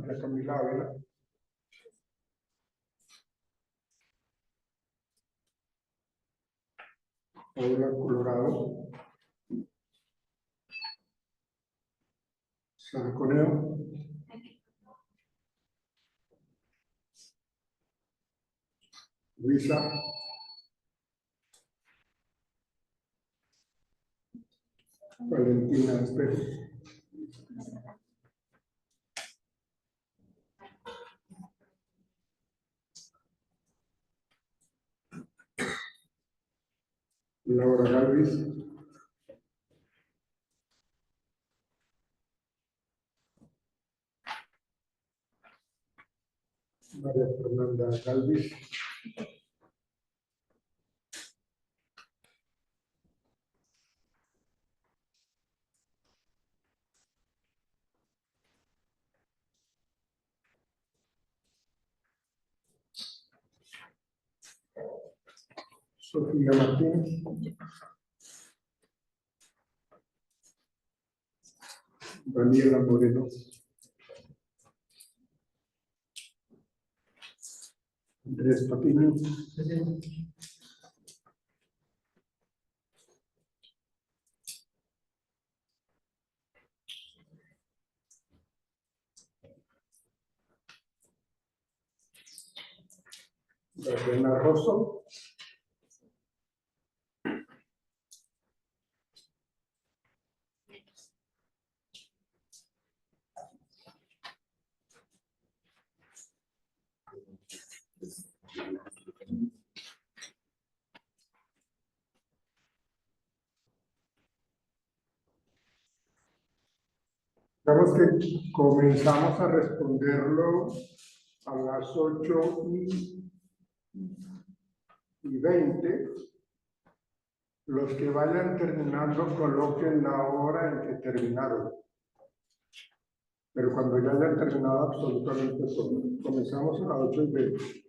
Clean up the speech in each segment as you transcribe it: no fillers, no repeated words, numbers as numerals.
María Camila Ávila. Paula Colorado. Sara Coneo. Luisa. Valentina Espejo. Laura Galvis. María Fernanda Galvis. Sofía Martínez. Daniela Moreno. Andrés Patiño. Gabriela Rosso. Digamos que comenzamos a responderlo a las 8:20. Los que vayan terminando coloquen la hora en que terminaron. Pero cuando ya hayan terminado absolutamente todo, comenzamos a las 8:20.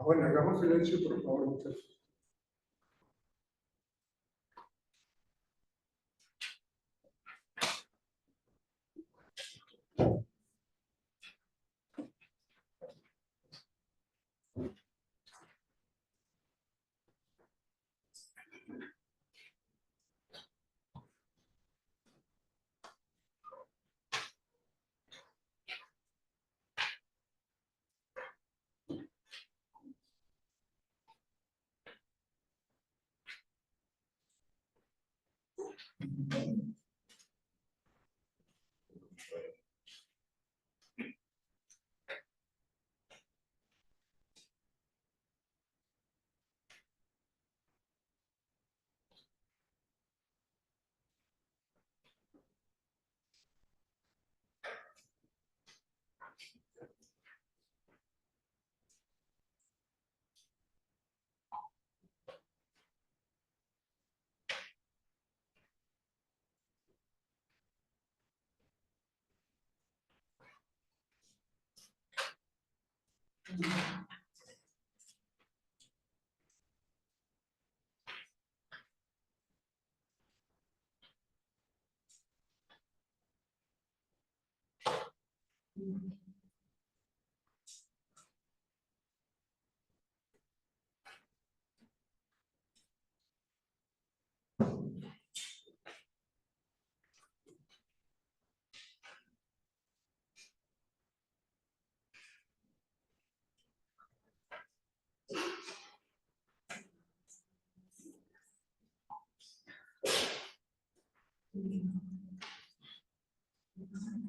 Bueno, hagamos silencio, por favor, muchachos.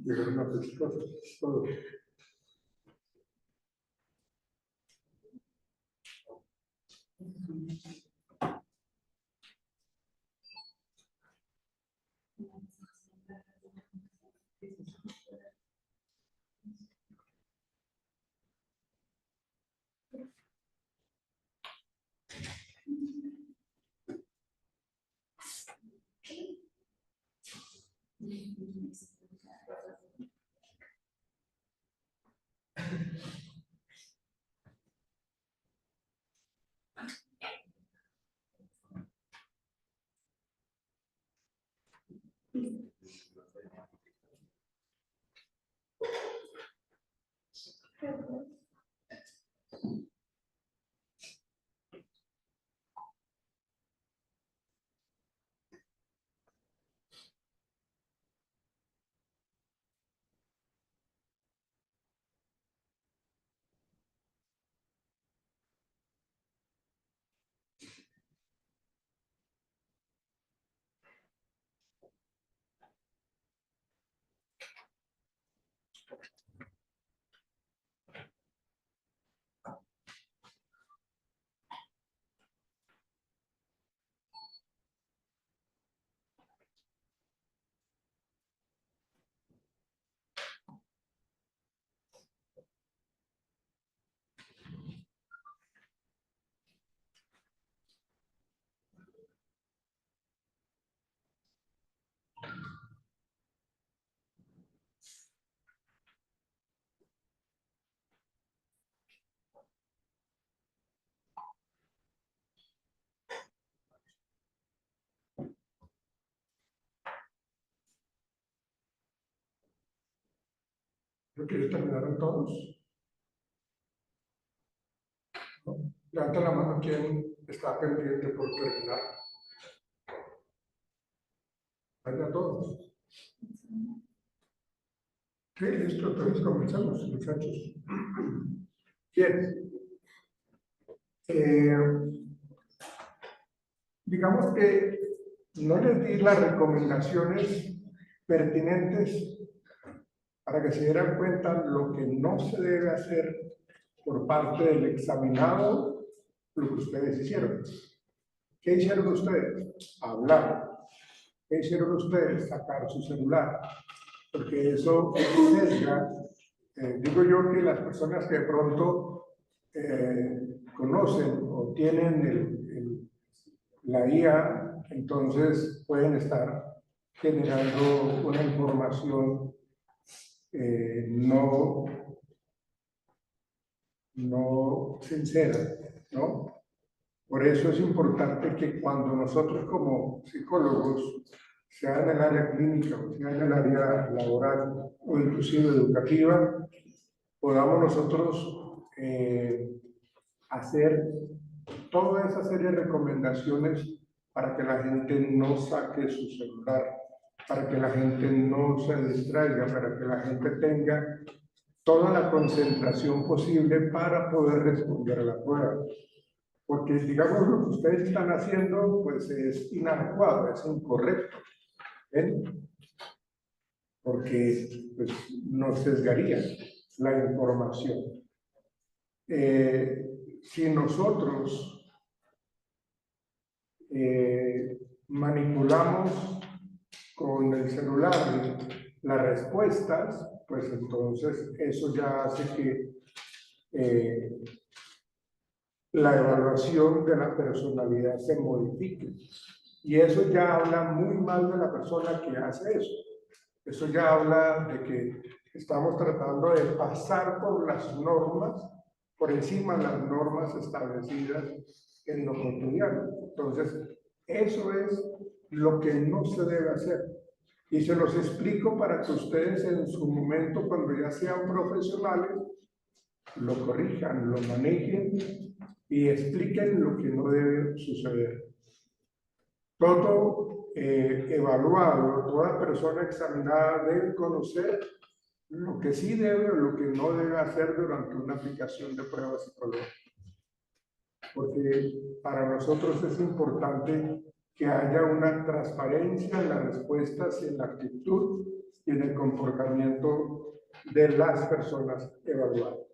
Llegaron a pescar todo. Creo que ya terminaron todos. ¿No? Levanta la mano quien está pendiente por terminar. Allá todos. Sí, listo, entonces comenzamos, muchachos. Bien. Digamos que no les di las recomendaciones pertinentes para que se dieran cuenta lo que no se debe hacer por parte del examinado, lo que ustedes hicieron. ¿Qué hicieron ustedes? Hablar. ¿Qué hicieron ustedes? Sacar su celular. Porque eso sesga. Digo yo que las personas que de pronto conocen o tienen la IA, entonces pueden estar generando una información no sincera, ¿no? Por eso es importante que cuando nosotros como psicólogos, sea en el área clínica o sea en el área laboral o inclusive educativa, podamos nosotros hacer toda esa serie de recomendaciones para que la gente no saque su celular, para que la gente no se distraiga, para que la gente tenga toda la concentración posible para poder responder a la prueba. Porque digamos lo que ustedes están haciendo pues es inadecuado, es incorrecto, ¿ven? Porque pues nos sesgaría la información. Si nosotros manipulamos con el celular las respuestas, pues entonces eso ya hace que la evaluación de la personalidad se modifique. Y eso ya habla muy mal de la persona que hace eso. Eso ya habla de que estamos tratando de pasar por las normas por encima de las normas establecidas en lo cotidiano. Entonces, eso es lo que no se debe hacer. Y se los explico para que ustedes en su momento, cuando ya sean profesionales, lo corrijan, lo manejen y expliquen lo que no debe suceder. Todo evaluado, toda persona examinada debe conocer lo que sí debe o lo que no debe hacer durante una aplicación de pruebas psicológicas. Porque para nosotros es importante que haya una transparencia en las respuestas, en la actitud y en el comportamiento de las personas evaluadas.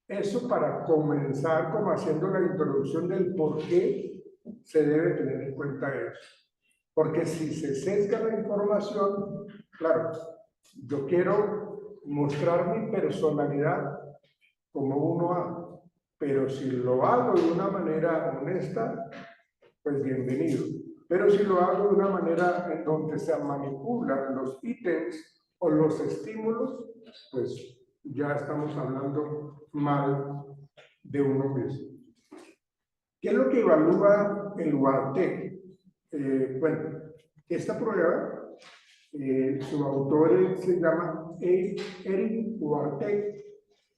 Eso para comenzar como haciendo la introducción del por qué se debe tener en cuenta eso. Porque si se sesga la información, claro, yo quiero mostrar mi personalidad como uno A, pero si lo hago de una manera honesta, pues bienvenido. Pero si lo hago de una manera en donde se manipulan los ítems o los estímulos, pues ya estamos hablando mal de uno mismo. ¿Qué es lo que evalúa el UARTEC? Bueno, esta prueba, su autor se llama Eric UARTEC.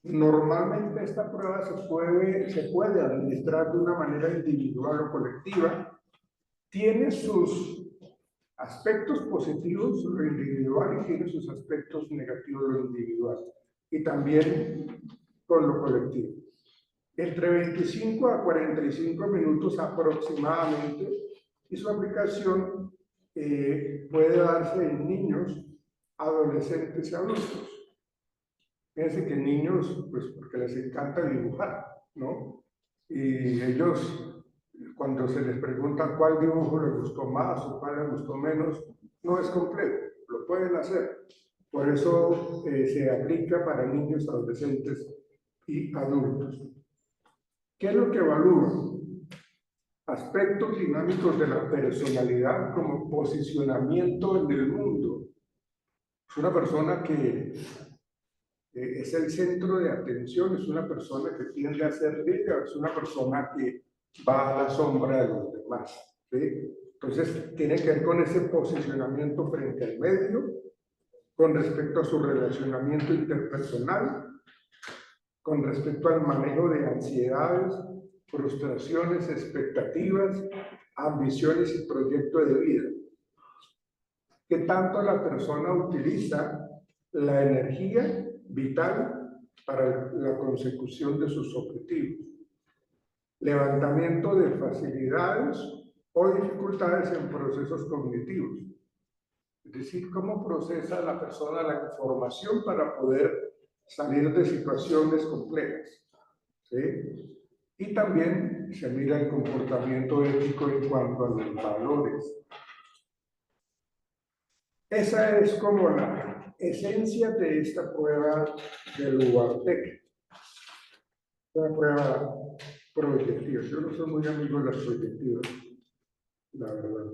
Normalmente esta prueba se puede administrar de una manera individual o colectiva. Tiene sus aspectos positivos lo individual y tiene sus aspectos negativos lo individual. Y también con lo colectivo. Entre 25 a 45 minutos aproximadamente, y su aplicación puede darse en niños, adolescentes y adultos. Fíjense que niños, pues porque les encanta dibujar, ¿no? Y ellos, cuando se les pregunta cuál dibujo les gustó más o cuál les gustó menos, no es complejo, lo pueden hacer. Por eso se aplica para niños, adolescentes y adultos. ¿Qué es lo que evalúa? Aspectos dinámicos de la personalidad como posicionamiento en el mundo. Es una persona que es el centro de atención, es una persona que tiende a ser líder, es una persona que va a la sombra de los demás. ¿Sí? Entonces, tiene que ver con ese posicionamiento frente al medio, con respecto a su relacionamiento interpersonal, con respecto al manejo de ansiedades, frustraciones, expectativas, ambiciones y proyectos de vida. ¿Qué tanto la persona utiliza la energía vital para la consecución de sus objetivos? Levantamiento de facilidades o dificultades en procesos cognitivos. Es decir, cómo procesa la persona la información para poder salir de situaciones complejas. ¿Sí? Y también se mira el comportamiento ético en cuanto a los valores. Esa es como la esencia de esta prueba del UARTEC. Una prueba proyectiva. Yo no soy muy amigo de las proyectivas, la verdad.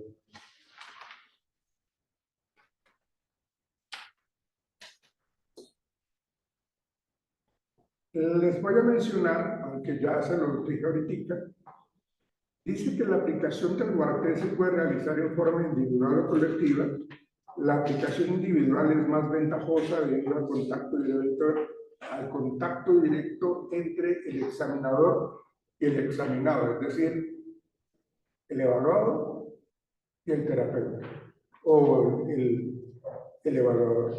Les voy a mencionar, aunque ya se lo dije ahorita, dice que la aplicación del UARTEC se puede realizar en forma individual o colectiva. La aplicación individual es más ventajosa debido al contacto directo entre el examinador y el examinado, es decir, el evaluado y el terapeuta o el evaluador.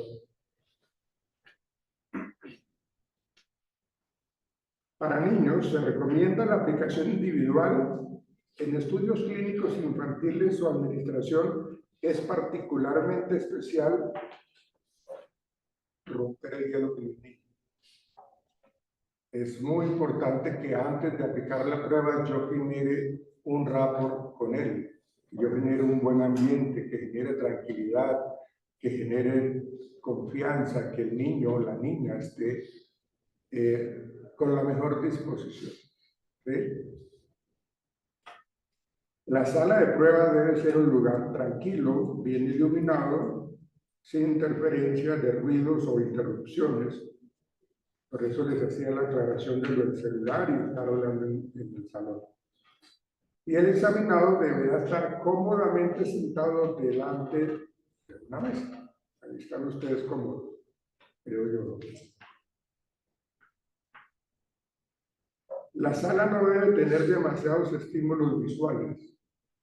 Para niños se recomienda la aplicación individual. En estudios clínicos infantiles su administración es particularmente especial. Romper el hielo con el niño. Es muy importante que antes de aplicar la prueba yo genere un rapport con él, que yo genere un buen ambiente, que genere tranquilidad, que genere confianza, que el niño o la niña esté con la mejor disposición. ¿Sí? La sala de prueba debe ser un lugar tranquilo, bien iluminado, sin interferencia de ruidos o interrupciones, Por eso les hacía la aclaración de lo del celular y estar hablando en el salón. Y el examinado deberá estar cómodamente sentado delante de una mesa. Ahí están ustedes cómodos, creo yo. La sala no debe tener demasiados estímulos visuales,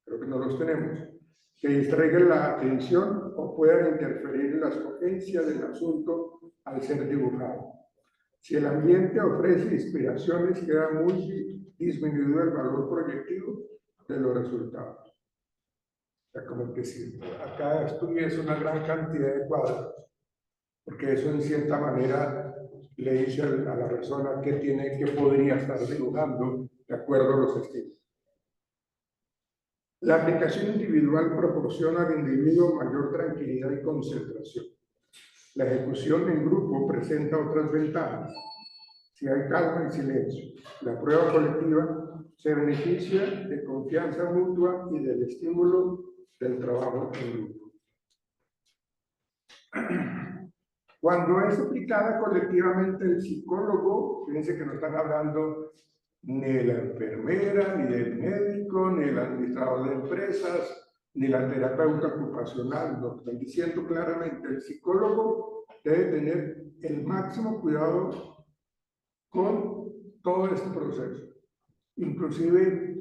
creo que no los tenemos, que distraigan la atención o puedan interferir en la escogencia del asunto al ser dibujado. Si el ambiente ofrece inspiraciones, queda muy disminuido el valor proyectivo de los resultados. O sea, como que si acá estuviese una gran cantidad de cuadros, porque eso en cierta manera le dice a la persona qué podría estar dibujando de acuerdo a los estilos. La aplicación individual proporciona al individuo mayor tranquilidad y concentración. La ejecución en grupo presenta otras ventajas. Si hay calma y silencio, la prueba colectiva se beneficia de confianza mutua y del estímulo del trabajo en grupo. Cuando es aplicada colectivamente, el psicólogo, fíjense que no están hablando ni de la enfermera, ni del médico, ni del administrador de empresas, ni la terapeuta ocupacional, lo están diciendo claramente, el psicólogo debe tener el máximo cuidado con todo este proceso, inclusive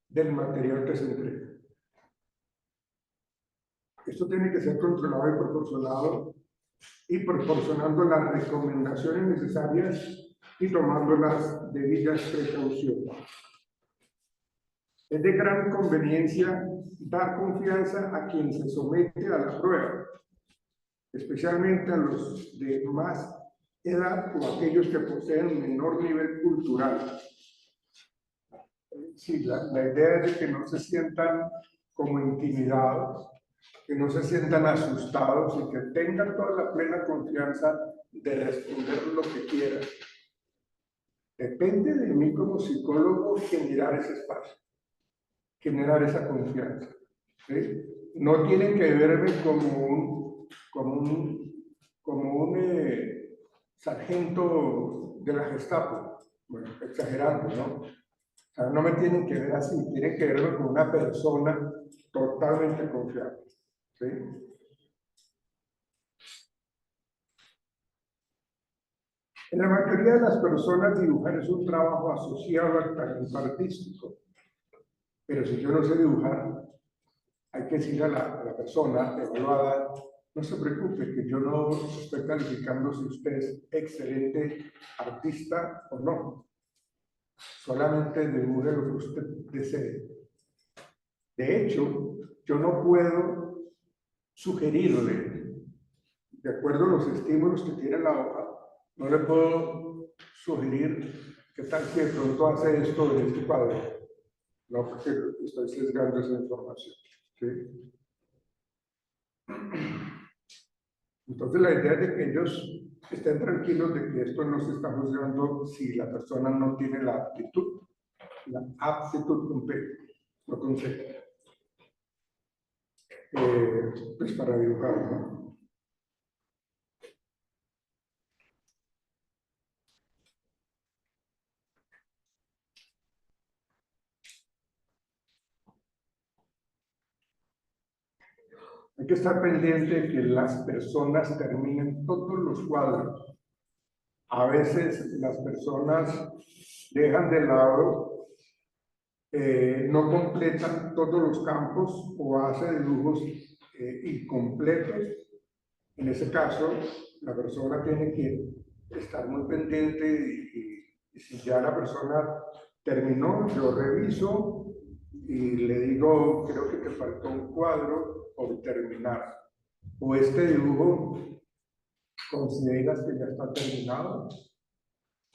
del material que se entrega. Esto tiene que ser controlado y proporcionado, y proporcionando las recomendaciones necesarias y tomando las debidas precauciones. Es de gran conveniencia dar confianza a quien se somete a la prueba, especialmente a los de más edad o aquellos que poseen menor nivel cultural. Sí, la idea es de que no se sientan como intimidados, que no se sientan asustados y que tengan toda la plena confianza de responder lo que quieran. Depende de mí como psicólogo generar ese espacio, generar esa confianza. ¿Sí? No tienen que verme como un sargento de la Gestapo, bueno, exagerando, ¿no? O sea, no me tienen que ver así, tienen que verme como una persona totalmente confiable. ¿Sí? En la mayoría de las personas, dibujar es un trabajo asociado al talento artístico. Pero si yo no sé dibujar, hay que decir a la persona evaluada, no se preocupe, que yo no estoy calificando si usted es excelente artista o no. Solamente dibuje lo que usted desee. De hecho, yo no puedo sugerirle, de acuerdo a los estímulos que tiene la hoja, no le puedo sugerir qué tal si de pronto hace esto en este cuadro. No, porque estoy sesgando esa información. ¿Sí? Entonces la idea es de que ellos estén tranquilos de que esto no se está juzgando si la persona no tiene la aptitud completa, no concepto, pues para dibujar, ¿no? Hay que estar pendiente de que las personas terminen todos los cuadros. A veces las personas dejan de lado, no completan todos los campos o hacen dibujos incompletos. En ese caso, la persona tiene que estar muy pendiente y si ya la persona terminó, yo reviso y le digo, creo que te faltó un cuadro por terminar. O este dibujo, ¿consideras que ya está terminado?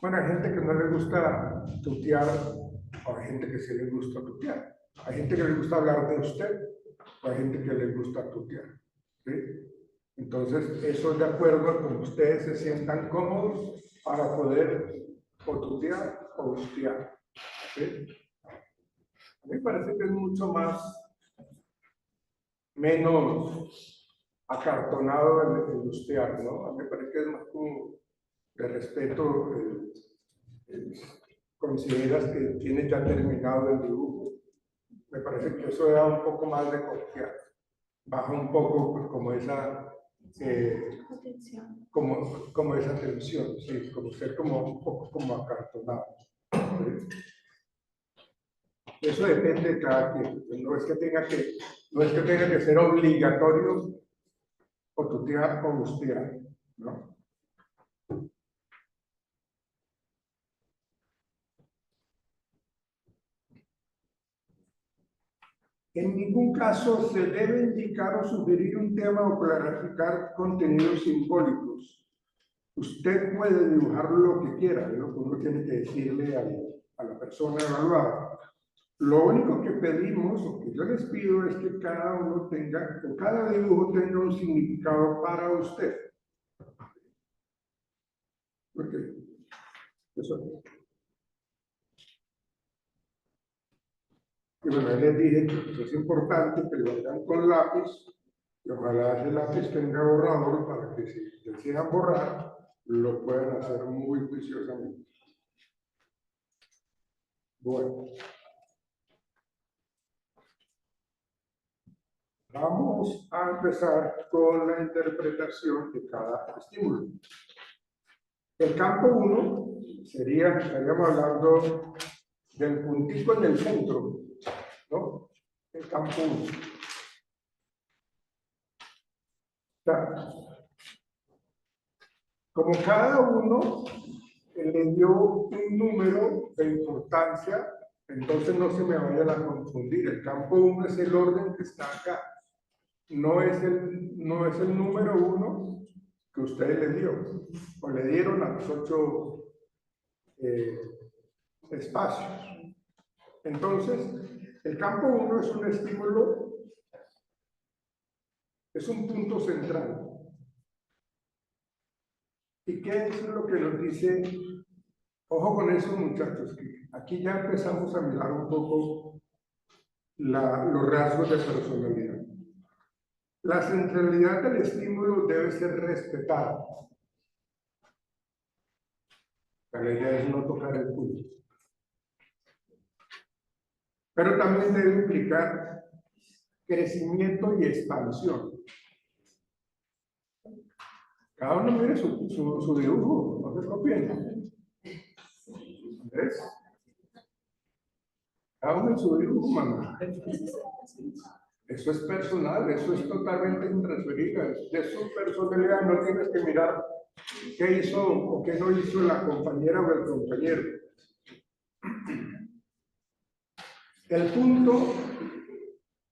Bueno, hay gente que no le gusta tutear, o hay gente que sí le gusta tutear. Hay gente que le gusta hablar de usted, o hay gente que le gusta tutear. ¿Sí? Entonces, eso es de acuerdo a cómo ustedes se sientan cómodos para poder o tutear o hostear. ¿Sí? A mí me parece que es mucho menos acartonado el hostear, ¿no? A mí me parece que es más como de respeto, consideras que tienes ya terminado el dibujo. Me parece que eso da un poco más de confianza. Baja un poco pues, como esa como esa tensión, sí, como ser como un poco como acartonado. ¿Sí? Eso depende de cada quien. No es que tenga que ser obligatorio o tutear o bustear, ¿no? En ningún caso se debe indicar o sugerir un tema o clarificar contenidos simbólicos. Usted puede dibujar lo que quiera, es lo que uno tiene que decirle a la persona evaluada. Lo único que pedimos, o que yo les pido, es que cada uno tenga, o cada dibujo tenga un significado para usted. ¿Por qué? Eso. Y bueno, les dije que es importante que lo hagan con lápiz, y ojalá ese lápiz tenga borrador para que si desean borrar, lo puedan hacer muy juiciosamente. Bueno. Vamos a empezar con la interpretación de cada estímulo. El campo 1 estaríamos hablando del puntico en el centro, ¿no? El campo 1. Como cada uno le dio un número de importancia, entonces no se me vayan a confundir. El campo 1 es el orden que está acá. No es el número 1 que ustedes le dio, o le dieron a los 8 espacios. Entonces, el campo 1 es un estímulo, es un punto central. ¿Y qué es lo que nos dice? Ojo con eso, muchachos, que aquí ya empezamos a mirar un poco los rasgos de personalidad. La centralidad del estímulo debe ser respetada. La idea es no tocar el punto. Pero también debe implicar crecimiento y expansión. Cada uno mire su dibujo, no se copien. ¿Ves? Cada uno en su dibujo, mamá. Eso es personal, eso es totalmente intransferible. De su personalidad no tienes que mirar qué hizo o qué no hizo la compañera o el compañero. El punto,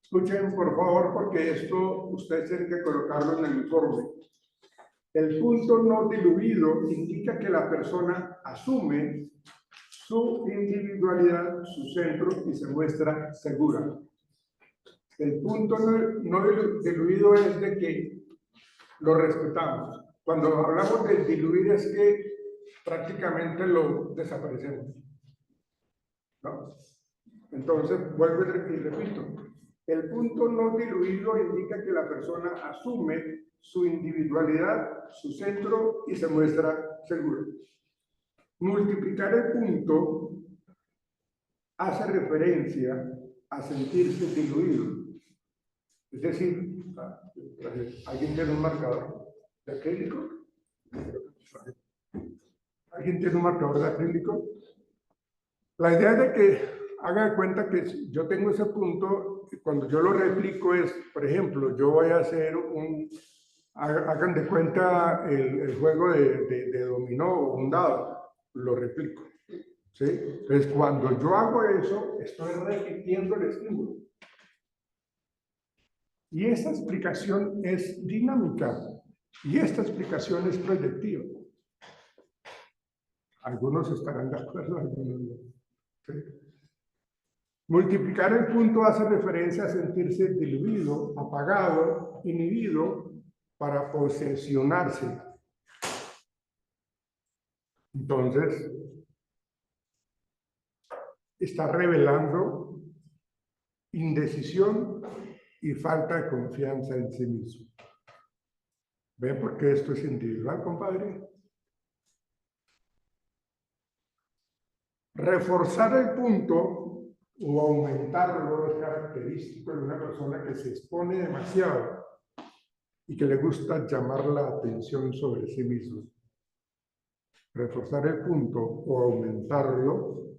escuchen por favor, porque esto ustedes tienen que colocarlo en el informe. El punto no diluido indica que la persona asume su individualidad, su centro y se muestra segura. El punto no diluido es de que lo respetamos. Cuando hablamos de diluir es que prácticamente lo desaparecemos, ¿no? Entonces, vuelvo y repito. El punto no diluido indica que la persona asume su individualidad, su centro y se muestra segura. Multiplicar el punto hace referencia a sentirse diluido. Es decir, ¿alguien tiene un marcador de acrílico? ¿Alguien tiene un marcador de acrílico? La idea es de que haga de cuenta que yo tengo ese punto, y cuando yo lo replico es, por ejemplo, yo voy a hacer hagan de cuenta el juego de dominó o un dado, lo replico. ¿Sí? Entonces, cuando yo hago eso, estoy repitiendo el estímulo. Y esta explicación es dinámica y esta explicación es proyectiva. Algunos estarán de acuerdo, algunos no. ¿Sí? Multiplicar el punto hace referencia a sentirse diluido, apagado, inhibido para posesionarse. Entonces, está revelando indecisión y falta de confianza en sí mismo. ¿Ven por qué esto es individual, compadre? Reforzar el punto o aumentarlo es característico de una persona que se expone demasiado y que le gusta llamar la atención sobre sí mismo. Reforzar el punto o aumentarlo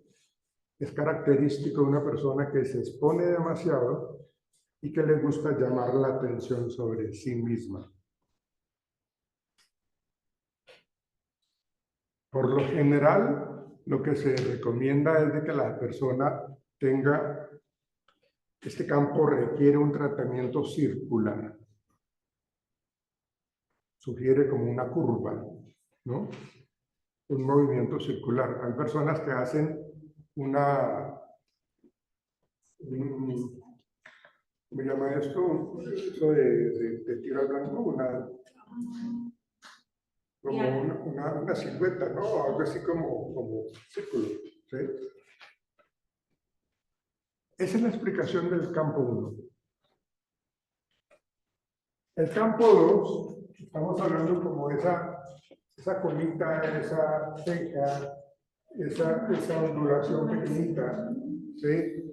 es característico de una persona que se expone demasiado y que le gusta llamar la atención sobre sí misma. Por lo general, lo que se recomienda es de que la persona tenga, este campo requiere un tratamiento circular. Sugiere como una curva, ¿no? Un movimiento circular. Hay personas que hacen ¿cómo llama esto? Eso de tiro al blanco, una silueta, ¿no? Algo así como círculo, ¿sí? Esa es la explicación del campo 1. El campo 2, estamos hablando como esa colita, esa ceja, esa ondulación pequeñita, ¿sí?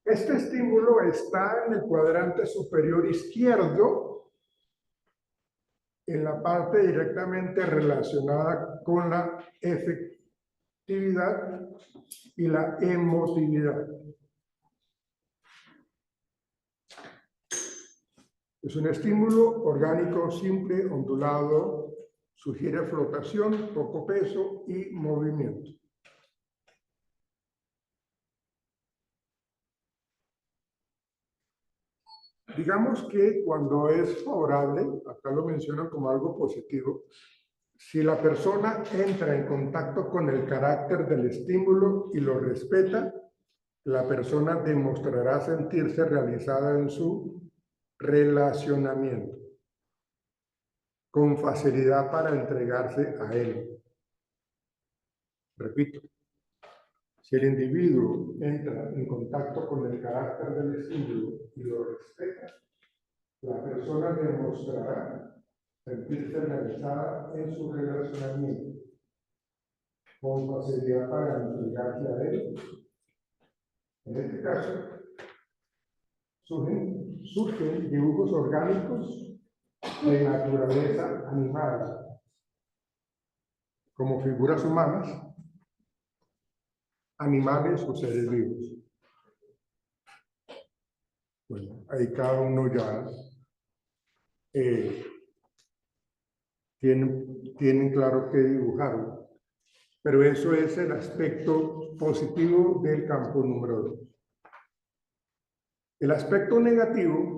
Este estímulo está en el cuadrante superior izquierdo, en la parte directamente relacionada con la efectividad y la emotividad. Es un estímulo orgánico simple, ondulado, sugiere flotación, poco peso y movimiento. Digamos que cuando es favorable, acá lo mencionan como algo positivo, si la persona entra en contacto con el carácter del estímulo y lo respeta, la persona demostrará sentirse realizada en su relacionamiento, con facilidad para entregarse a él. Repito, si el individuo entra en contacto con el carácter del estímulo y lo respeta, la persona demostrará sentirse realizada en su relacionamiento, con facilidad para entregarse a él. En este caso, surgen dibujos orgánicos de naturaleza animal, como figuras humanas, animales o seres vivos. Bueno, ahí cada uno ya tienen claro qué dibujar, pero eso es el aspecto positivo del campo número 2. El aspecto negativo,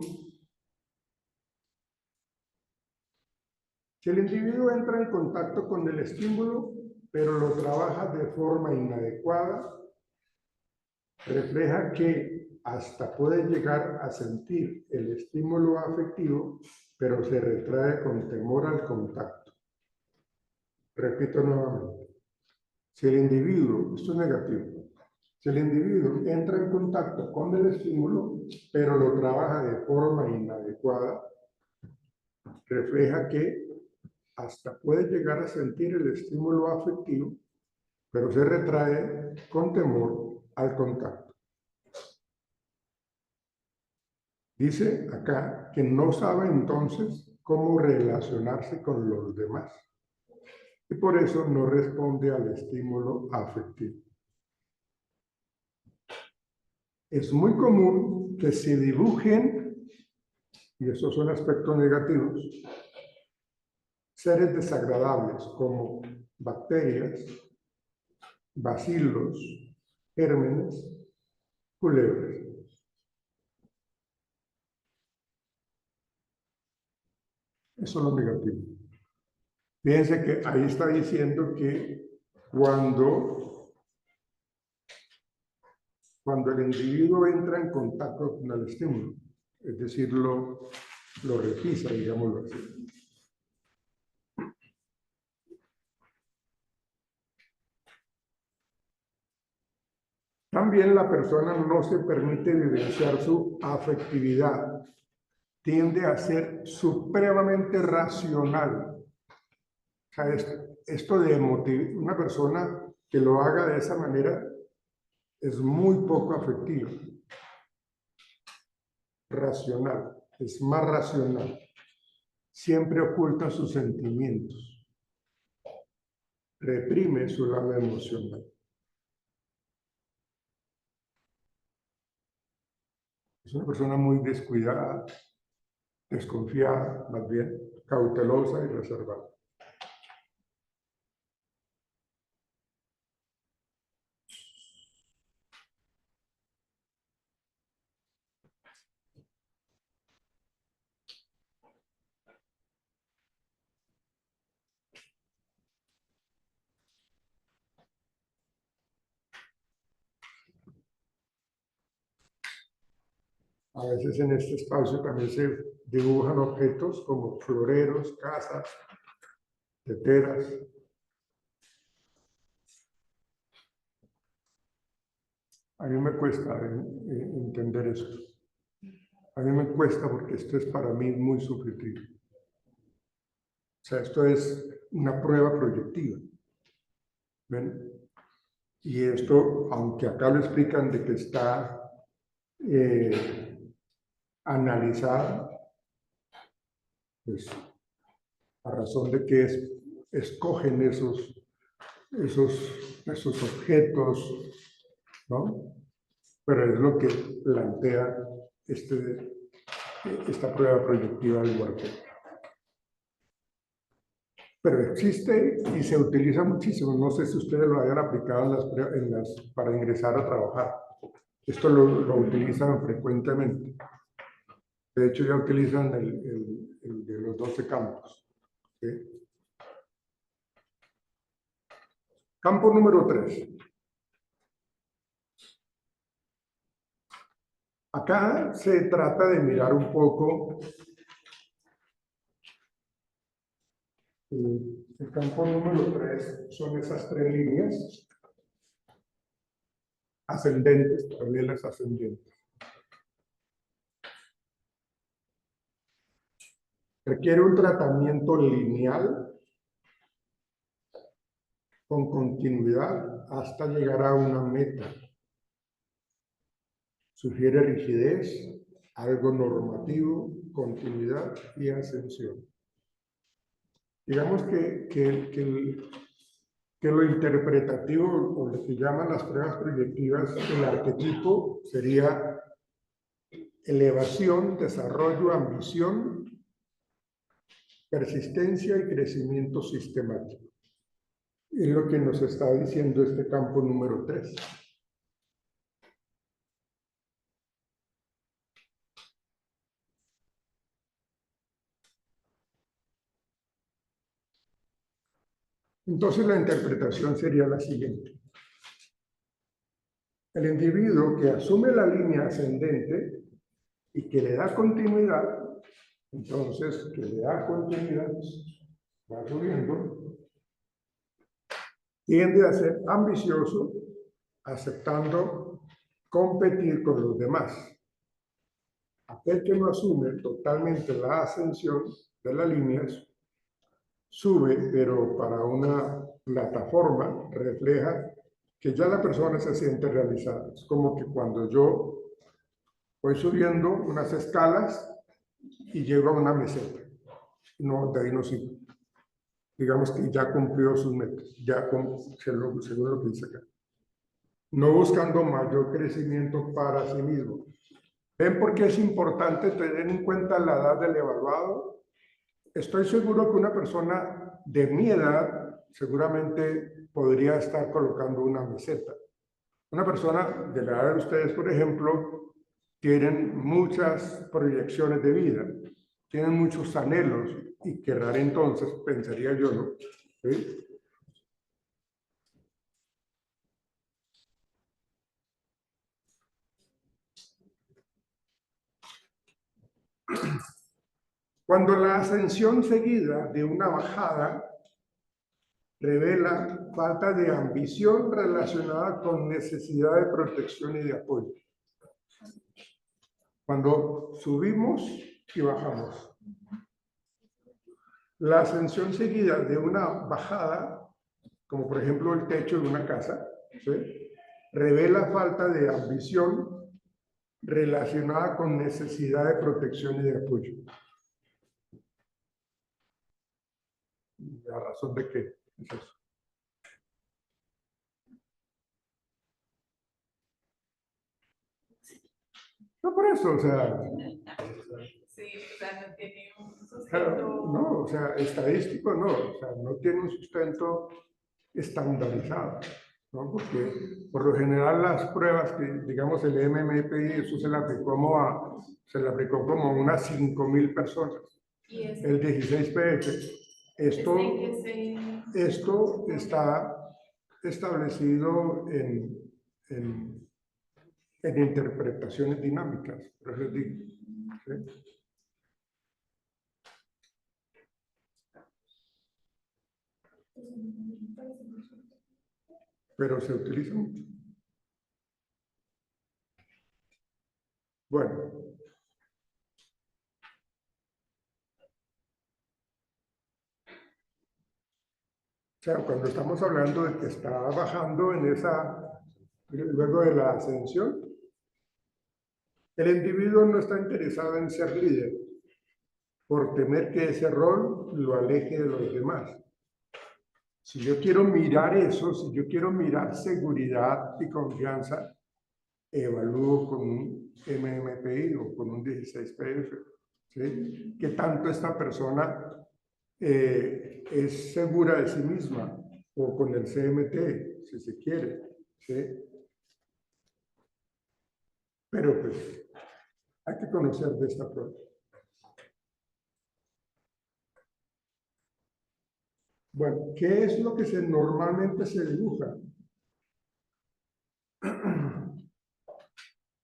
si el individuo entra en contacto con el estímulo, pero lo trabaja de forma inadecuada, refleja que hasta puede llegar a sentir el estímulo afectivo, pero se retrae con temor al contacto. Repito nuevamente, si el individuo, esto es negativo, si el individuo entra en contacto con el estímulo, pero lo trabaja de forma inadecuada, refleja que hasta puede llegar a sentir el estímulo afectivo, pero se retrae con temor al contacto. Dice acá que no sabe entonces cómo relacionarse con los demás y por eso no responde al estímulo afectivo. Es muy común que se dibujen, y esos son aspectos negativos, seres desagradables como bacterias, bacilos, gérmenes, culebras. Eso es lo negativo. Fíjense que ahí está diciendo que cuando el individuo entra en contacto con el estímulo, es decir, lo repisa, digámoslo así. También la persona no se permite vivenciar su afectividad, tiende a ser supremamente racional. O sea, esto de una persona que lo haga de esa manera es muy poco afectiva. Racional, es más racional. Siempre oculta sus sentimientos. Reprime su lado emocional. Es una persona muy descuidada, desconfiada, más bien, cautelosa y reservada. A veces en este espacio también se dibujan objetos como floreros, casas, teteras. A mí me cuesta entender esto. A mí me cuesta porque esto es para mí muy subjetivo. O sea, esto es una prueba proyectiva. ¿Ven? Y esto, aunque acá lo explican de que está analizada, pues a razón de que escogen esos objetos, ¿no? Pero es lo que plantea esta prueba proyectiva del Warped. Pero existe y se utiliza muchísimo. No sé si ustedes lo hayan aplicado para ingresar a trabajar. Esto lo utilizan frecuentemente. De hecho, ya utilizan el de los 12 campos. ¿Sí? Campo número 3. Acá se trata de mirar un poco el campo número 3, son esas 3 líneas ascendentes, paralelas ascendentes. Requiere un tratamiento lineal con continuidad hasta llegar a una meta. Sugiere rigidez, algo normativo, continuidad y ascensión. Digamos que lo interpretativo, o lo que llaman las pruebas proyectivas, el arquetipo sería elevación, desarrollo, ambición, persistencia y crecimiento sistemático. Es lo que nos está diciendo este campo número 3. Entonces la interpretación sería la siguiente. El individuo que asume la línea ascendente y que le da continuidad, entonces que le da continuidad, va subiendo, tiende a ser ambicioso, aceptando competir con los demás. Aquel que no asume totalmente la ascensión de las líneas, sube, pero para una plataforma refleja que ya la persona se siente realizada. Es como que cuando yo voy subiendo unas escalas y llego a una meseta. No, de ahí no sigo. Digamos que ya cumplió sus metas, según lo que dice acá. No buscando mayor crecimiento para sí mismo. ¿Ven por qué es importante tener en cuenta la edad del evaluado? Estoy seguro que una persona de mi edad seguramente podría estar colocando una meseta. Una persona de la edad de ustedes, por ejemplo, tienen muchas proyecciones de vida, tienen muchos anhelos y querrán entonces, pensaría yo, ¿no? ¿Sí? Cuando la ascensión seguida de una bajada revela falta de ambición relacionada con necesidad de protección y de apoyo. Cuando subimos y bajamos. La ascensión seguida de una bajada, como por ejemplo el techo de una casa, ¿sí?, revela falta de ambición relacionada con necesidad de protección y de apoyo. ¿La razón de qué es eso? No por eso, o sea... Sí, o sea, no tiene un Claro, sustento... no, o sea, estadístico no, o sea, no tiene un sustento estandarizado, ¿no? Porque por lo general las pruebas que, digamos, el MMPI, eso se le aplicó como a unas 5.000 personas. ¿Y el 16PF, esto está establecido en interpretaciones dinámicas, por eso les digo, ¿sí? Pero se utiliza mucho. Bueno. O sea, cuando estamos hablando de que está bajando en luego de la ascensión, el individuo no está interesado en ser líder, por temer que ese rol lo aleje de los demás. Si yo quiero mirar eso, si yo quiero mirar seguridad y confianza, evalúo con un MMPI o con un 16PF, ¿sí? ¿Qué tanto esta persona es segura de sí misma? O con el CMT, si se quiere, ¿sí? Pero pues hay que conocer de esta prueba. Bueno, ¿qué es lo que normalmente se dibuja?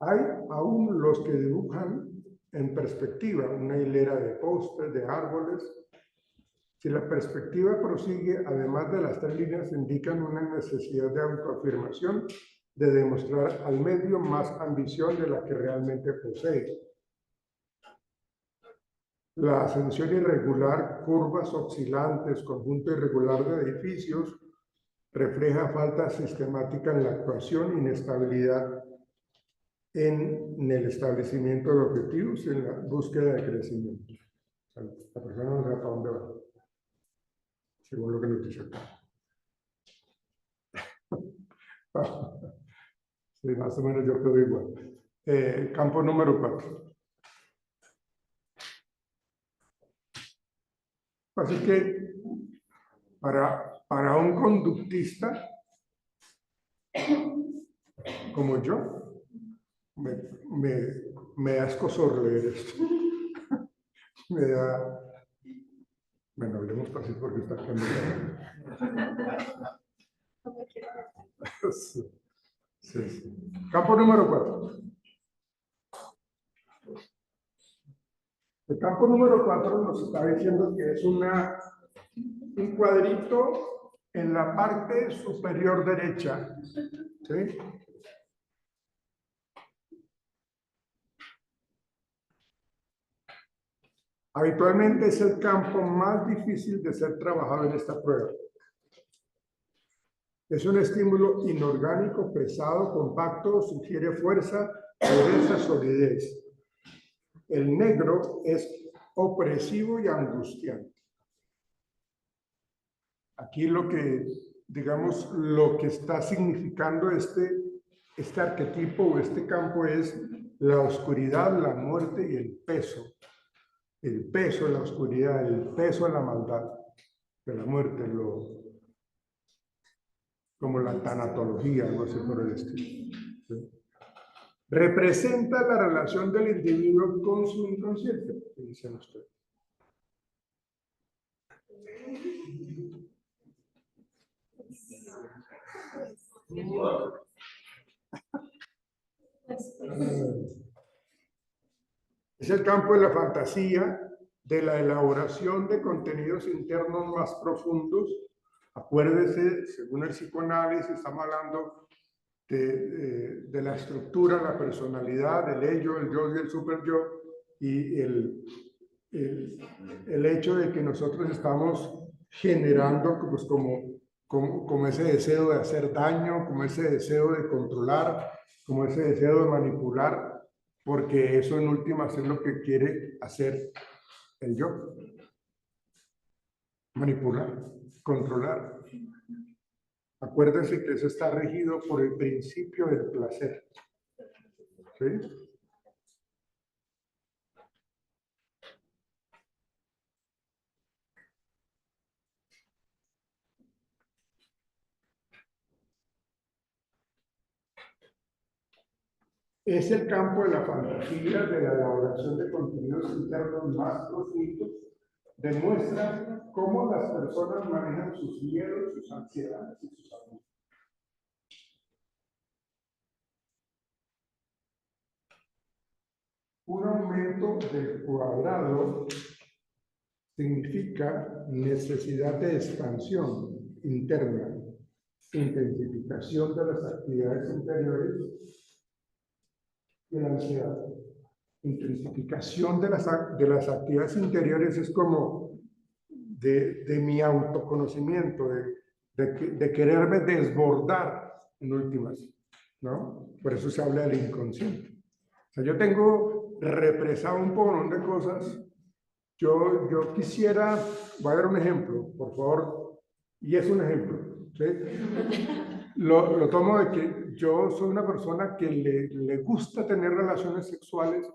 Hay aún los que dibujan en perspectiva una hilera de postes, de árboles. Si la perspectiva prosigue, además de las 3 líneas, indican una necesidad de autoafirmación, de demostrar al medio más ambición de la que realmente posee. La ascensión irregular, curvas oscilantes, conjunto irregular de edificios, refleja falta sistemática en la actuación, inestabilidad en el establecimiento de objetivos y en la búsqueda de crecimiento. O sea, la persona no sabe para dónde va, según lo que nos dice acá. Sí, más o menos yo creo igual. Campo número 4. Así que para un conductista como yo, me da escozor leer esto. Me da... Bueno, hablemos así porque está cambiando. Sí, sí, sí. Campo número 4. El campo número 4 nos está diciendo que es un cuadrito en la parte superior derecha. ¿Sí? Habitualmente es el campo más difícil de ser trabajado en esta prueba. Es un estímulo inorgánico, pesado, compacto, sugiere fuerza, dureza, solidez. El negro es opresivo y angustiante. Aquí lo que, digamos, lo que está significando este arquetipo o este campo es la oscuridad, la muerte y el peso. El peso de la oscuridad, el peso de la maldad, de la muerte, como la tanatología, algo así por el estilo. ¿Sí? Representa la relación del individuo con su inconsciente, dicen ustedes. Es el campo de la fantasía, de la elaboración de contenidos internos más profundos. Acuérdese, según el psicoanálisis, estamos hablando de la estructura, la personalidad, el ello, el yo y el superyo, y el hecho de que nosotros estamos generando pues, como ese deseo de hacer daño, como ese deseo de controlar, como ese deseo de manipular, porque eso en últimas es lo que quiere hacer el yo. Manipular, controlar. Acuérdense que eso está regido por el principio del placer. ¿Sí? Es el campo de la fantasía, de la elaboración de contenidos internos más profundos, demuestra cómo las personas manejan sus miedos, sus ansiedades y sus angustias. Un aumento del cuadrado significa necesidad de expansión interna, intensificación de las actividades interiores y la ansiedad. Intensificación de las actividades interiores es como de mi autoconocimiento, de quererme desbordar en últimas, ¿no? Por eso se habla del inconsciente. O sea, yo tengo represado un montón de cosas. Yo quisiera, voy a dar un ejemplo, por favor, y es un ejemplo, ¿sí? Lo tomo de que yo soy una persona que le gusta tener relaciones sexuales,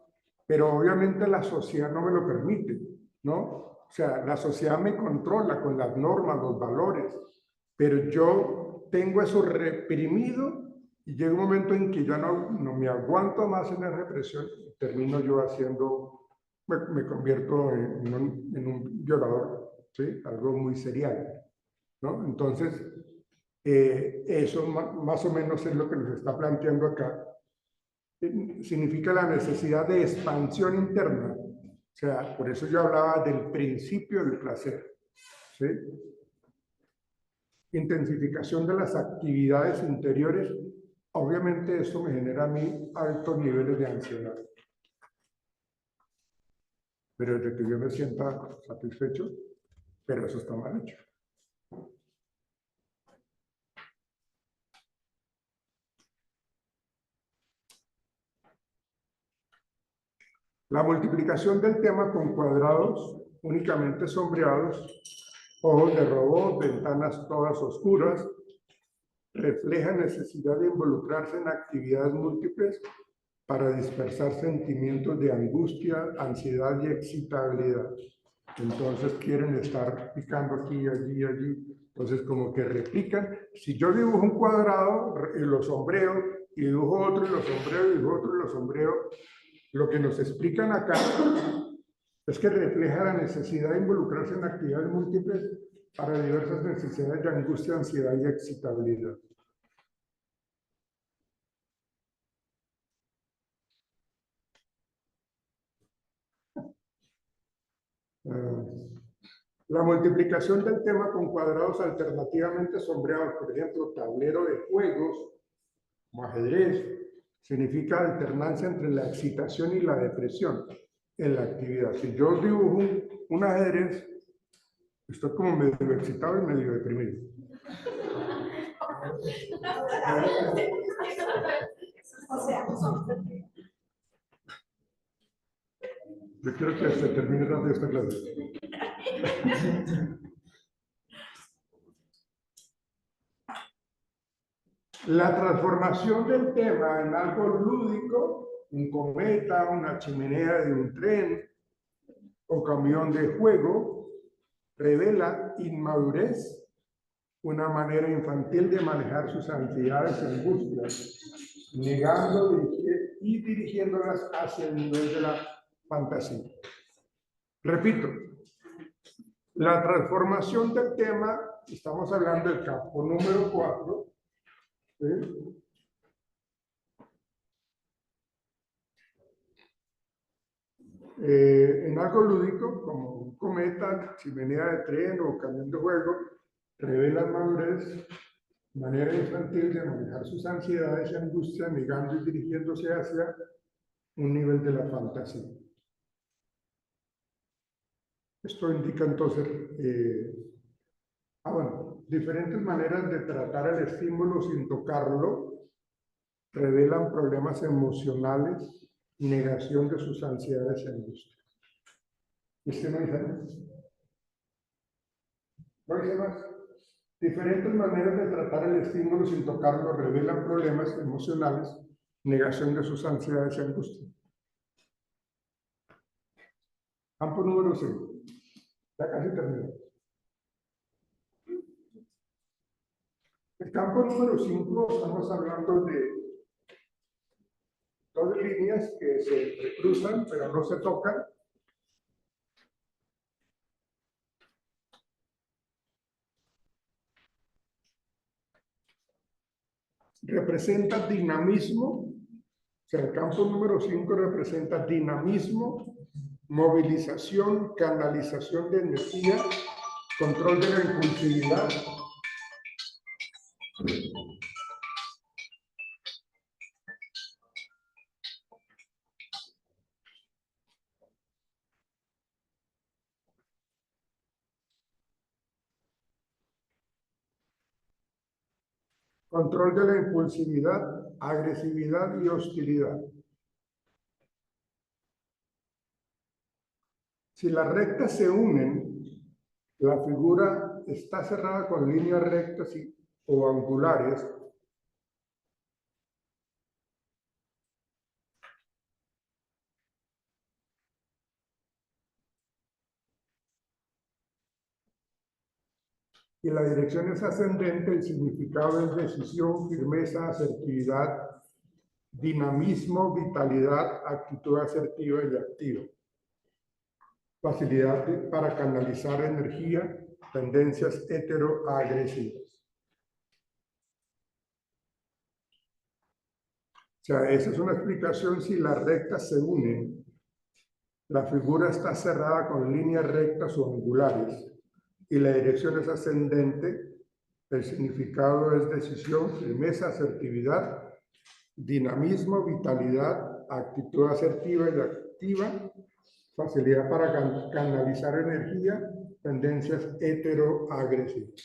pero obviamente la sociedad no me lo permite, ¿no? O sea, la sociedad me controla con las normas, los valores, pero yo tengo eso reprimido y llega un momento en que yo no me aguanto más en la represión y termino yo haciendo, me convierto en un violador, ¿sí? Algo muy serial, ¿no? Entonces, eso más o menos es lo que nos está planteando acá. Significa la necesidad de expansión interna. O sea, por eso yo hablaba del principio del placer. ¿Sí? Intensificación de las actividades interiores. Obviamente esto me genera a mí altos niveles de ansiedad. Pero desde que yo me sienta satisfecho, pero eso está mal hecho. La multiplicación del tema con cuadrados únicamente sombreados, ojos de robot, ventanas todas oscuras, refleja necesidad de involucrarse en actividades múltiples para dispersar sentimientos de angustia, ansiedad y excitabilidad. Entonces quieren estar picando aquí, allí, allí. Entonces como que replican. Si yo dibujo un cuadrado y lo sombreo, y dibujo otro y lo sombreo, y dibujo otro y lo sombreo, lo que nos explican acá es que refleja la necesidad de involucrarse en actividades múltiples para diversas necesidades de angustia, ansiedad y excitabilidad. La multiplicación del tema con cuadrados alternativamente sombreados, por ejemplo, tablero de juegos, como ajedrez, significa alternancia entre la excitación y la depresión en la actividad. Si yo dibujo un ajedrez, estoy como medio excitado y medio deprimido. Yo quiero que se termine rápido esta clase. La transformación del tema en algo lúdico, un cometa, una chimenea de un tren o camión de juego, revela inmadurez, una manera infantil de manejar sus ansiedades y angustias, negando y dirigiéndolas hacia el nivel de la fantasía. Repito, la transformación del tema, estamos hablando del campo número 4, ¿sí? En algo lúdico, como un cometa, chimenea de tren o camión de juego, revela madurez, manera infantil de manejar sus ansiedades y angustias, negando y dirigiéndose hacia un nivel de la fantasía. Esto indica entonces, bueno, diferentes maneras de tratar el estímulo sin tocarlo revelan problemas emocionales, negación de sus ansiedades y angustias. ¿Este no dice más? ¿No dice más? Diferentes maneras de tratar el estímulo sin tocarlo revelan problemas emocionales, negación de sus ansiedades y angustias. Campo número 5. Ya casi terminó. El campo número 5, estamos hablando de dos líneas que se cruzan pero no se tocan. Representa dinamismo, o sea, el campo número 5 representa dinamismo, movilización, canalización de energía, control de la impulsividad, control de la impulsividad, agresividad y hostilidad. Si las rectas se unen, la figura está cerrada con líneas rectas o angulares. Y la dirección es ascendente, el significado es decisión, firmeza, asertividad, dinamismo, vitalidad, actitud asertiva y activa. Facilidad para canalizar energía, tendencias heteroagresivas. O sea, esa es una explicación si las rectas se unen. La figura está cerrada con líneas rectas o angulares y la dirección es ascendente. El significado es decisión, firmeza, asertividad, dinamismo, vitalidad, actitud asertiva y activa, facilidad para canalizar energía, tendencias heteroagresivas.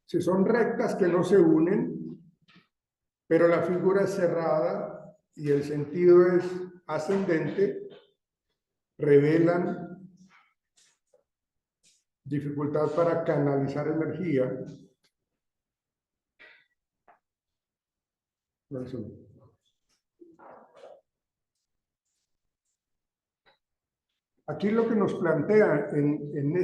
Si son rectas que no se unen, pero la figura es cerrada y el sentido es ascendente, revelan dificultad para canalizar energía. Aquí lo que nos plantea en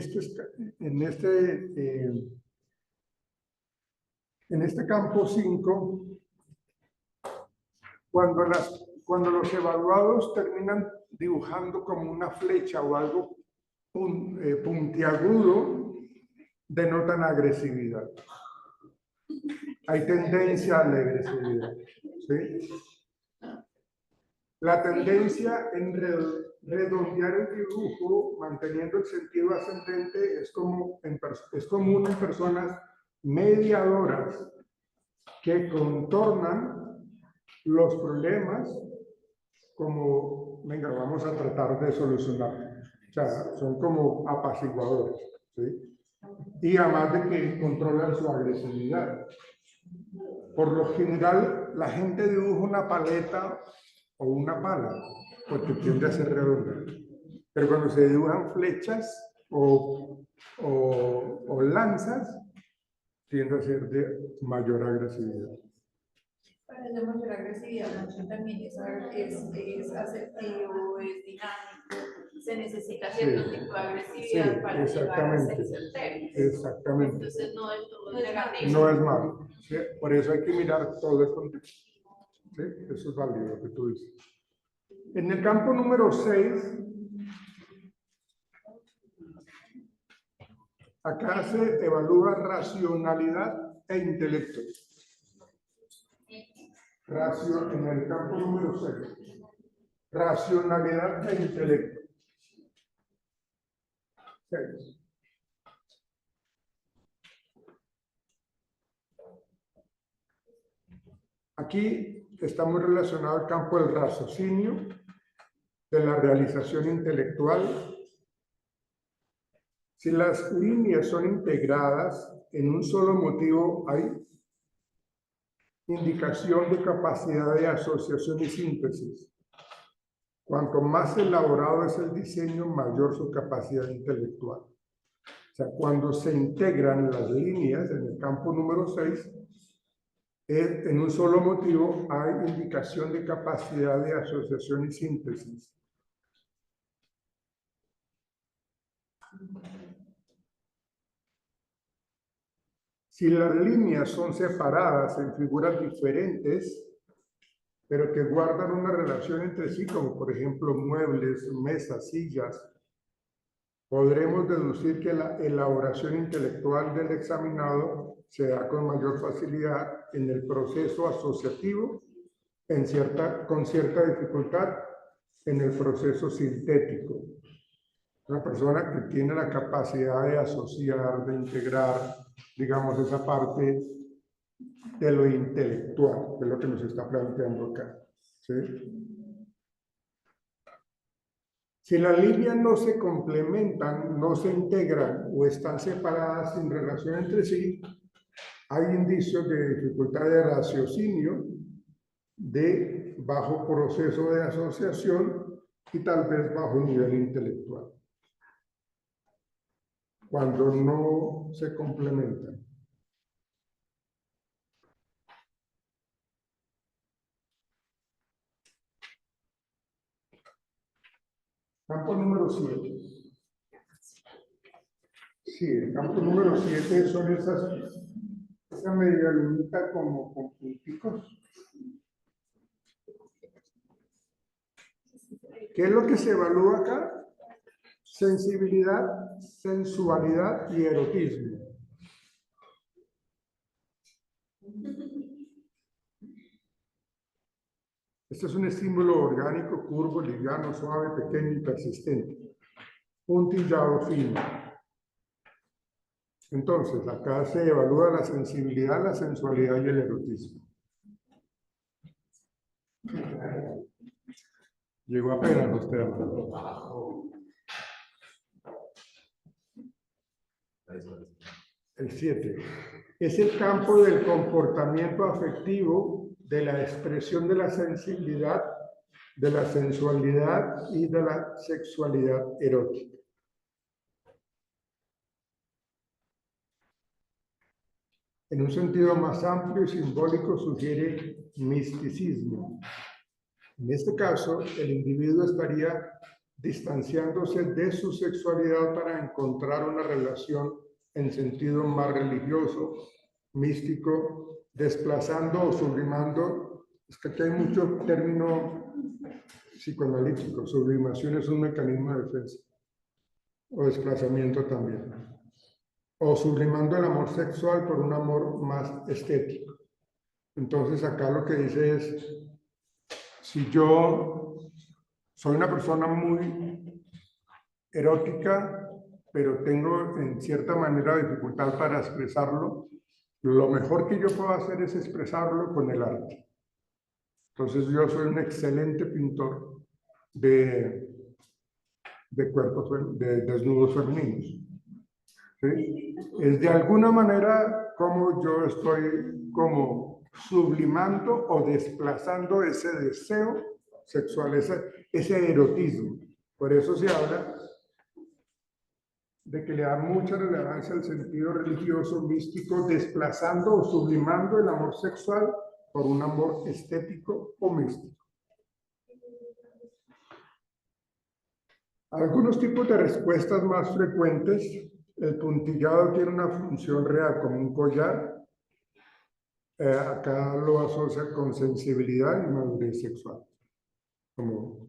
este campo 5, cuando los evaluados terminan dibujando como una flecha o algo puntiagudo, denotan agresividad. Hay tendencia a la agresividad. ¿Sí? La tendencia en redondear el dibujo, manteniendo el sentido ascendente, es común en personas mediadoras que contornan los problemas como, venga, vamos a tratar de solucionar. O sea, son como apaciguadores, ¿sí? Y además de que controlan su agresividad. Por lo general, la gente dibuja una paleta o una pala, porque tiende a ser redonda. Pero cuando se dibujan flechas o lanzas, tiende a ser de mayor agresividad. Para la mayor agresividad, mucho también es asertivo, es dinámico, se necesita cierto tipo de agresividad para llegar a ser certero. Exactamente. Entonces no es todo negativo. No es malo. ¿Sí? Por eso hay que mirar todo el contexto. ¿Sí? Eso es válido lo que tú dices. En el campo número 6, acá se evalúa racionalidad e intelecto. En el campo número 6. Racionalidad e intelecto. 6. Aquí está muy relacionado al campo del raciocinio de la realización intelectual. Si las líneas son integradas en un solo motivo, hay indicación de capacidad de asociación y síntesis. Cuanto más elaborado es el diseño, mayor su capacidad intelectual. O sea, cuando se integran las líneas en el campo número 6, en un solo motivo hay indicación de capacidad de asociación y síntesis. Si las líneas son separadas en figuras diferentes, pero que guardan una relación entre sí, como por ejemplo muebles, mesas, sillas, podremos deducir que la elaboración intelectual del examinado se da con mayor facilidad en el proceso asociativo, con cierta dificultad en el proceso sintético. Una persona que tiene la capacidad de asociar, de integrar, digamos, esa parte de lo intelectual, que es lo que nos está planteando acá. ¿Sí? Si las líneas no se complementan, no se integran o están separadas sin relación entre sí, hay indicios de dificultad de raciocinio, de bajo proceso de asociación y tal vez bajo nivel intelectual, cuando no se complementan. Campo número 7. Sí, el campo número 7 son esa media lunita como con punticos. ¿Qué es lo que se evalúa acá? Sensibilidad, sensualidad y erotismo. Este es un estímulo orgánico, curvo, liviano, suave, pequeño y persistente. Puntillado fino. Entonces, acá se evalúa la sensibilidad, la sensualidad y el erotismo. Llegó apenas usted. El 7. Es el campo del comportamiento afectivo, de la expresión de la sensibilidad, de la sensualidad y de la sexualidad erótica. En un sentido más amplio y simbólico sugiere misticismo. En este caso, el individuo estaría distanciándose de su sexualidad para encontrar una relación en sentido más religioso, místico, desplazando o sublimando. Es que aquí hay mucho término psicoanalítico. Sublimación es un mecanismo de defensa o desplazamiento también. O sublimando el amor sexual por un amor más estético. Entonces acá lo que dice es, si yo soy una persona muy erótica, pero tengo en cierta manera dificultad para expresarlo, lo mejor que yo puedo hacer es expresarlo con el arte. Entonces yo soy un excelente pintor de cuerpos, de desnudos femeninos. ¿Sí? Es de alguna manera como yo estoy como sublimando o desplazando ese deseo sexual, ese erotismo. Por eso se habla de que le da mucha relevancia al sentido religioso, místico, desplazando o sublimando el amor sexual por un amor estético o místico. Algunos tipos de respuestas más frecuentes. El puntillado tiene una función real como un collar. Acá lo asocia con sensibilidad y madurez sexual. Como,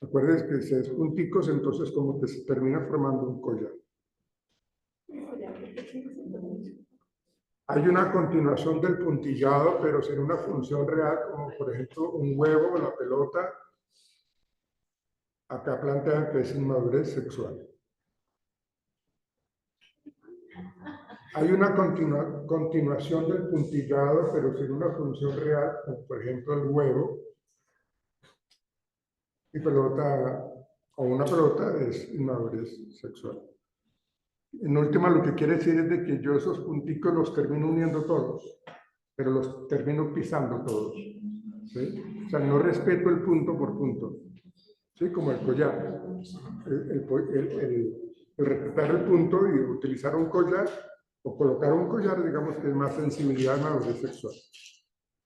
acuérdense que si es punticos, entonces como que se termina formando un collar. Hay una continuación del puntillado, pero sin una función real, como por ejemplo un huevo o la pelota. Acá plantean que es inmadurez sexual. Hay una continuación del puntillado, pero sin una función real, como por ejemplo el huevo. y pelota, o una pelota es inmadurez sexual. En última, lo que quiere decir es de que yo esos punticos los termino uniendo todos, pero los termino pisando todos. ¿Sí? O sea, no respeto el punto por punto. ¿Sí? Como el collar. El respetar el punto y utilizar un collar o colocar un collar, digamos que es más sensibilidad a madurez sexual.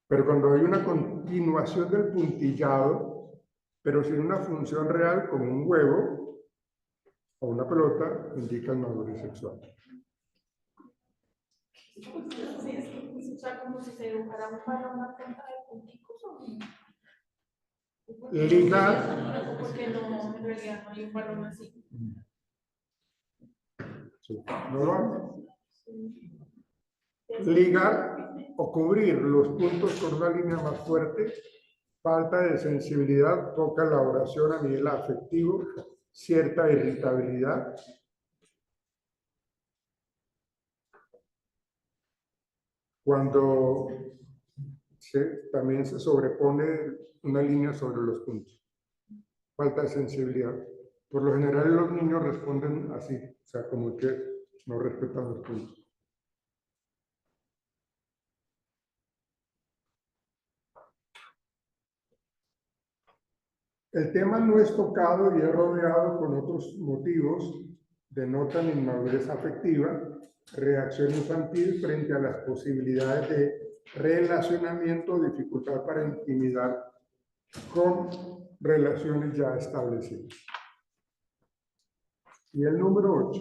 Pero cuando hay una continuación del puntillado, pero sin una función real como un huevo o una pelota, indica madurez sexual. Sí, es que se usa como si se dibujara un balón a punta de punticos. Ligar. Porque no, en realidad no hay un balón así. Sí, no lo hago. Ligar o cubrir los puntos con una línea más fuerte, falta de sensibilidad, poca elaboración a nivel afectivo, cierta irritabilidad. Cuando también se sobrepone una línea sobre los puntos. Falta de sensibilidad. Por lo general los niños responden así, o sea, como que no respetan los puntos. El tema no es tocado y es rodeado con otros motivos, denotan inmadurez afectiva, reacción infantil frente a las posibilidades de relacionamiento, dificultad para intimidar con relaciones ya establecidas. Y el número 8.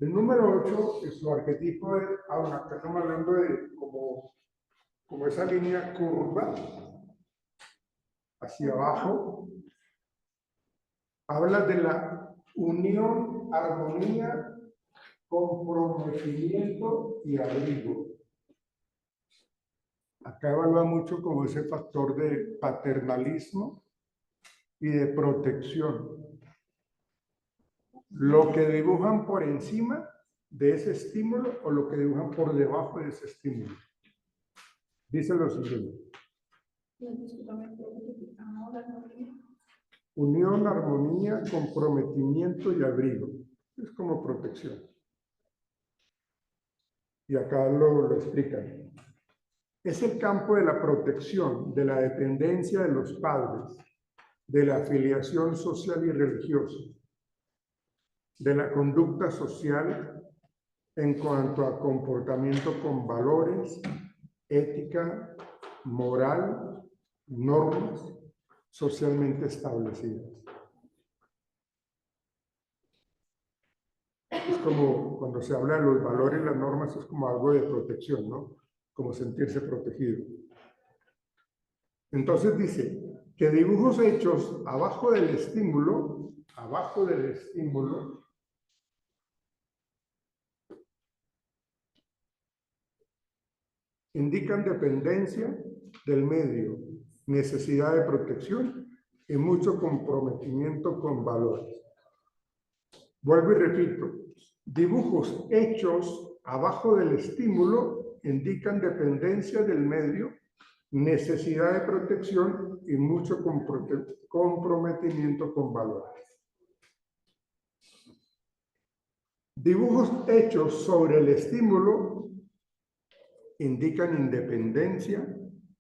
El número 8 es su arquetipo de, acá estamos hablando de como esa línea curva hacia abajo, habla de la unión, armonía, comprometimiento y abrigo. Acá evalúa mucho como ese factor de paternalismo y de protección. Lo que dibujan por encima de ese estímulo o lo que dibujan por debajo de ese estímulo. Dice lo siguiente. Unión, armonía, comprometimiento y abrigo. Es como protección. Y acá lo explican. Es el campo de la protección, de la dependencia de los padres, de la afiliación social y religiosa, de la conducta social en cuanto a comportamiento con valores, ética, moral, normas socialmente establecidas. Es como cuando se habla de los valores, las normas, es como algo de protección, ¿no? Como sentirse protegido. Entonces dice que dibujos hechos abajo del estímulo, indican dependencia del medio, necesidad de protección y mucho comprometimiento con valores. Vuelvo y repito, dibujos hechos abajo del estímulo indican dependencia del medio, necesidad de protección y mucho comprometimiento con valores. Dibujos hechos sobre el estímulo indican independencia,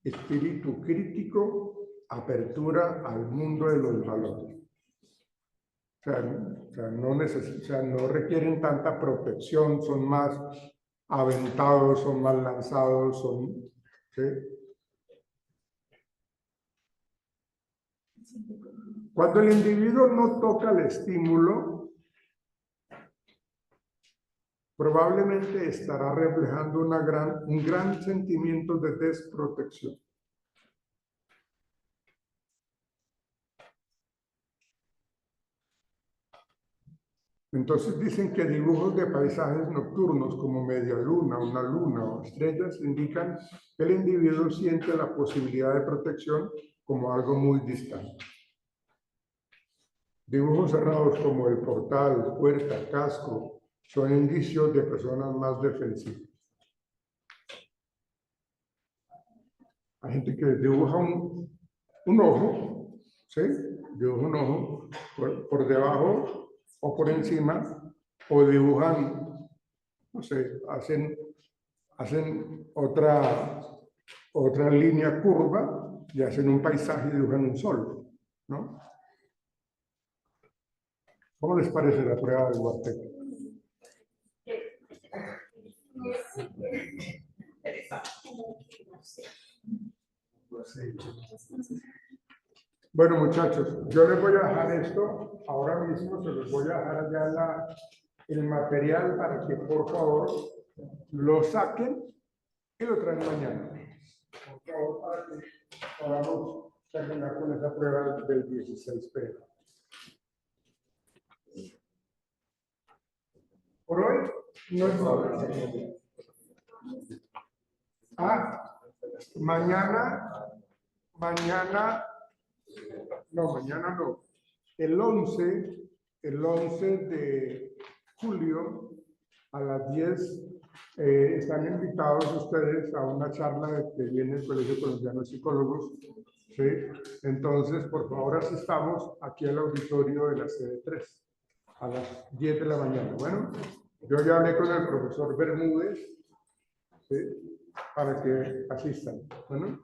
espíritu crítico, apertura al mundo de los valores. O sea, no requieren tanta protección, son más aventados, son más lanzados, ¿sí? Cuando el individuo no toca el estímulo, probablemente estará reflejando un gran sentimiento de desprotección. Entonces dicen que dibujos de paisajes nocturnos como media luna, una luna o estrellas indican que el individuo siente la posibilidad de protección como algo muy distante. Dibujos cerrados como el portal, puerta, casco, son indicios de personas más defensivas. Hay gente que dibuja un ojo, ¿sí? Dibujan un ojo por debajo o por encima, o dibujan, no sé, hacen otra línea curva y hacen un paisaje y dibujan un sol, ¿no? ¿Cómo les parece la prueba del Huasteco? Bueno, muchachos, yo les voy a dejar esto ahora mismo, se los voy a dejar allá el material para que por favor lo saquen y lo traen mañana. Por favor, para que podamos terminar con esa prueba del 16P. Por hoy no es nada. Mañana no. El 11 de julio a las 10 están invitados ustedes a una charla que viene el Colegio Colombiano de Psicólogos. ¿Sí? Entonces, por favor, asistamos aquí al auditorio de la sede 3 a las 10 de la mañana. Bueno, yo ya hablé con el profesor Bermúdez, ¿sí? Para que asistan. Bueno.